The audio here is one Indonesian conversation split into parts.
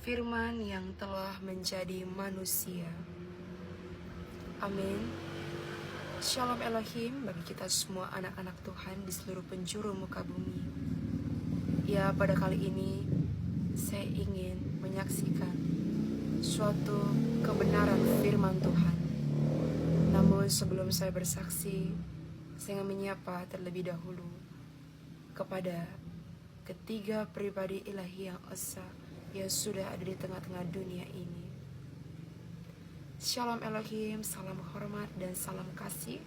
Firman yang telah menjadi manusia. Amin. Shalom Elohim bagi kita semua anak-anak Tuhan di seluruh penjuru muka bumi. Ya, pada kali ini saya ingin menyaksikan suatu kebenaran firman Tuhan. Namun sebelum saya bersaksi, saya ingin menyapa terlebih dahulu kepada ketiga pribadi ilahi yang esa yang sudah ada di tengah-tengah dunia ini. Shalom Elohim, salam hormat dan salam kasih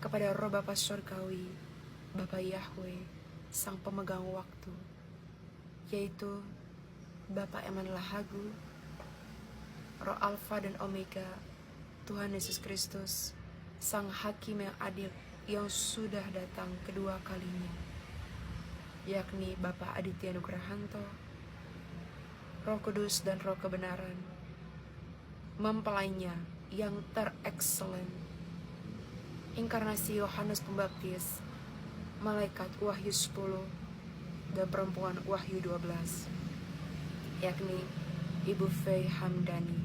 kepada Roh Bapa Surgawi, Bapa Yahweh, Sang Pemegang Waktu, yaitu Bapa Eman Lahagu, Roh Alfa dan Omega, Tuhan Yesus Kristus, Sang Hakim yang adil yang sudah datang kedua kalinya, yakni Bapa Aditya Nugrahanto, Roh Kudus dan Roh Kebenaran, mempelainya yang terexcellent, inkarnasi Yohanes Pembaptis, malaikat Wahyu 10 dan perempuan Wahyu 12, yakni Ibu Fei Hamdani.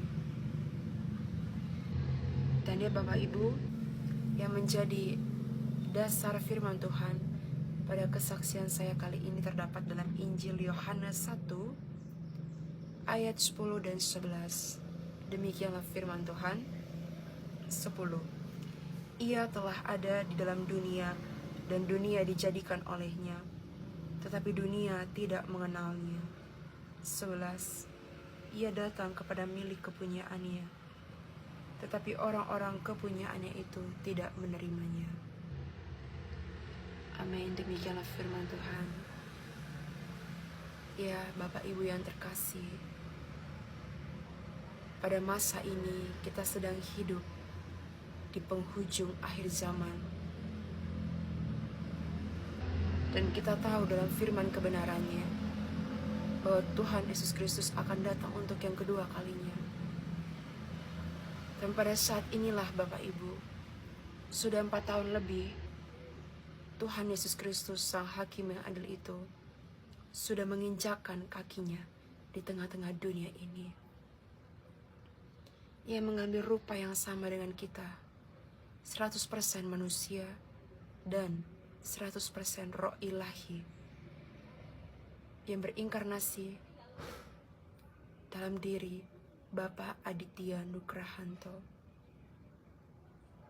Dan dia Bapak Ibu yang menjadi dasar firman Tuhan pada kesaksian saya kali ini terdapat dalam Injil Yohanes 1 ayat 10 dan 11. Demikianlah firman Tuhan. 10. Ia telah ada di dalam dunia dan dunia dijadikan olehnya, tetapi dunia tidak mengenalnya. 11. Ia datang kepada milik kepunyaannya, tetapi orang-orang kepunyaannya itu tidak menerimanya. Amin. Demikianlah firman Tuhan. Ya, Bapak Ibu yang terkasih, pada masa ini kita sedang hidup di penghujung akhir zaman. Dan kita tahu dalam firman kebenarannya bahwa Tuhan Yesus Kristus akan datang untuk yang kedua kalinya. Dan pada saat inilah Bapak Ibu, sudah 4 tahun lebih Tuhan Yesus Kristus Sang Hakim yang adil itu sudah menginjakkan kakinya di tengah-tengah dunia ini. Ia mengambil rupa yang sama dengan kita, 100% manusia dan 100% roh ilahi yang berinkarnasi dalam diri Bapak Aditya Nugrahanto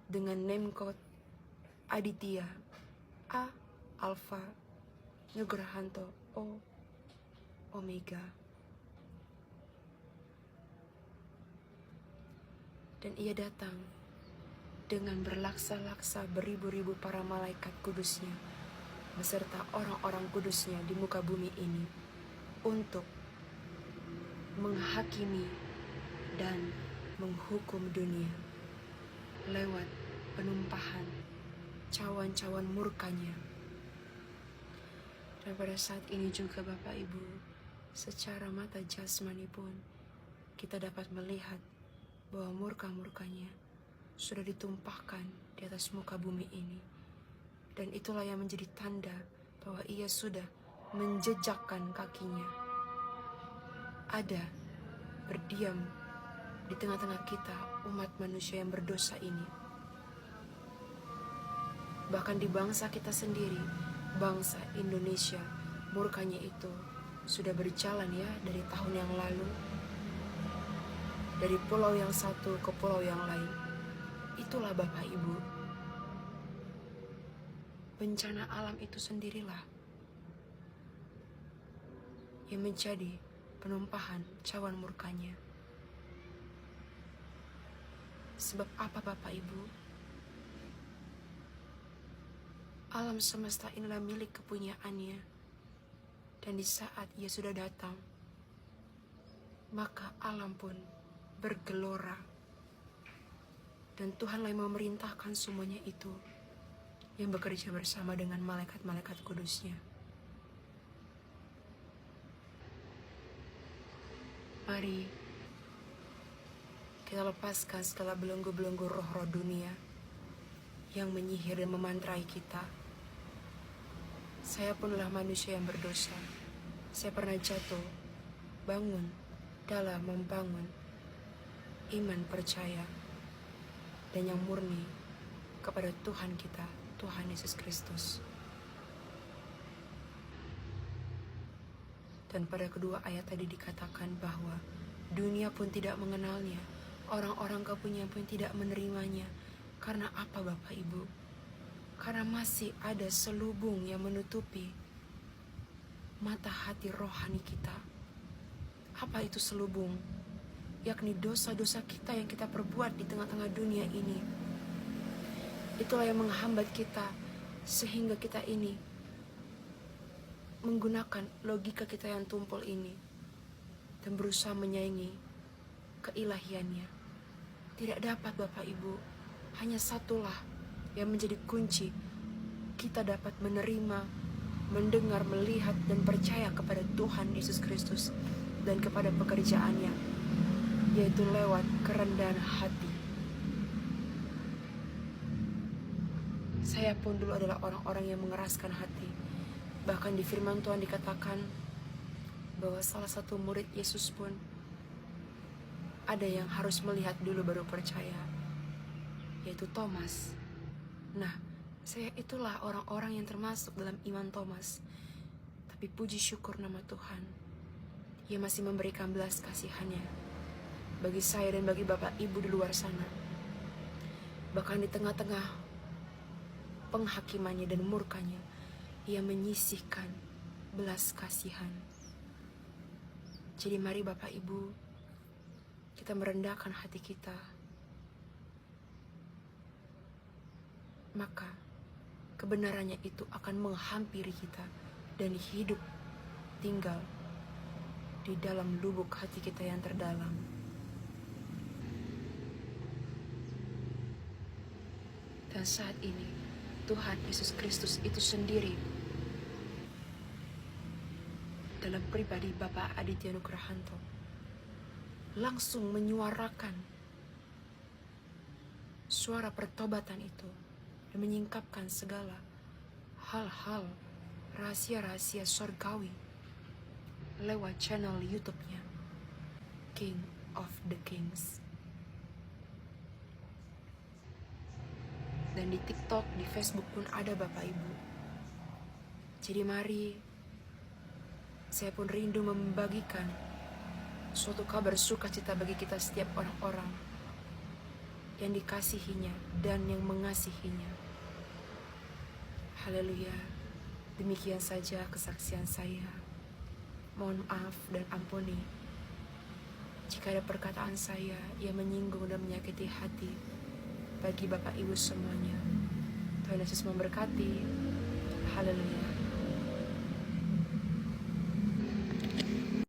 dengan name code Aditya A Alpha Nugrahanto O Omega. Dan ia datang dengan berlaksa-laksa beribu-ribu para malaikat kudusnya beserta orang-orang kudusnya di muka bumi ini untuk menghakimi dan menghukum dunia lewat penumpahan cawan-cawan murkanya. Dan pada saat ini juga Bapak Ibu, secara mata jasmani pun kita dapat melihat bahwa murka-murkanya sudah ditumpahkan di atas muka bumi ini. Dan itulah yang menjadi tanda bahwa ia sudah menjejakkan kakinya. Ada berdiam di tengah-tengah kita umat manusia yang berdosa ini. Bahkan di bangsa kita sendiri, bangsa Indonesia, murkanya itu sudah berjalan ya dari tahun yang lalu. Dari pulau yang satu ke pulau yang lain. Itulah Bapak Ibu. Bencana alam itu sendirilah yang menjadi penumpahan cawan murkanya. Sebab apa Bapak Ibu? Alam semesta inilah milik kepunyaannya. Dan di saat ia sudah datang, maka alam pun bergelora. Dan Tuhanlah yang memerintahkan semuanya itu, yang bekerja bersama dengan malaikat-malaikat kudusnya. Mari kita lepaskan segala belenggu-belenggu roh-roh dunia yang menyihir dan memantrai kita. Saya punlah manusia yang berdosa. Saya pernah jatuh bangun dalam membangun iman percaya dan yang murni kepada Tuhan kita, Tuhan Yesus Kristus. Dan pada kedua ayat tadi dikatakan bahwa dunia pun tidak mengenalnya, orang-orang kapunya pun tidak menerimanya. Karena apa Bapak Ibu? Karena masih ada selubung yang menutupi mata hati rohani kita. Apa itu selubung? Yakni dosa-dosa kita yang kita perbuat di tengah-tengah dunia ini. Itulah yang menghambat kita sehingga kita ini menggunakan logika kita yang tumpul ini dan berusaha menyaingi keilahiannya. Tidak dapat Bapak Ibu. Hanya satulah yang menjadi kunci kita dapat menerima, mendengar, melihat, dan percaya kepada Tuhan Yesus Kristus dan kepada pekerjaannya, yaitu lewat kerendahan hati. Saya pun dulu adalah orang-orang yang mengeraskan hati. Bahkan di firman Tuhan dikatakan bahwa salah satu murid Yesus pun ada yang harus melihat dulu baru percaya, yaitu Thomas. Nah, saya itulah orang-orang yang termasuk dalam iman Thomas. Tapi puji syukur nama Tuhan, Ia masih memberikan belas kasihannya bagi saya dan bagi Bapak Ibu di luar sana. Bahkan di tengah-tengah penghakimannya dan murkanya, Ia menyisihkan belas kasihan. Jadi mari Bapak Ibu, kita merendahkan hati kita. Maka kebenarannya itu akan menghampiri kita dan hidup tinggal di dalam lubuk hati kita yang terdalam. Dan saat ini Tuhan Yesus Kristus itu sendiri dalam pribadi Bapak Aditya Nugrahanto langsung menyuarakan suara pertobatan itu dan menyingkapkan segala hal-hal rahasia-rahasia surgawi lewat channel YouTube-nya King of the Kings. Dan di TikTok, di Facebook pun ada Bapak Ibu. Jadi mari, saya pun rindu membagikan suatu kabar sukacita bagi kita setiap orang-orang yang dikasihinya dan yang mengasihinya. Haleluya. Demikian saja kesaksian saya. Mohon maaf dan ampuni jika ada perkataan saya yang menyinggung dan menyakiti hati bagi Bapak Ibu semuanya. Tuhan Yesus memberkati. Haleluya.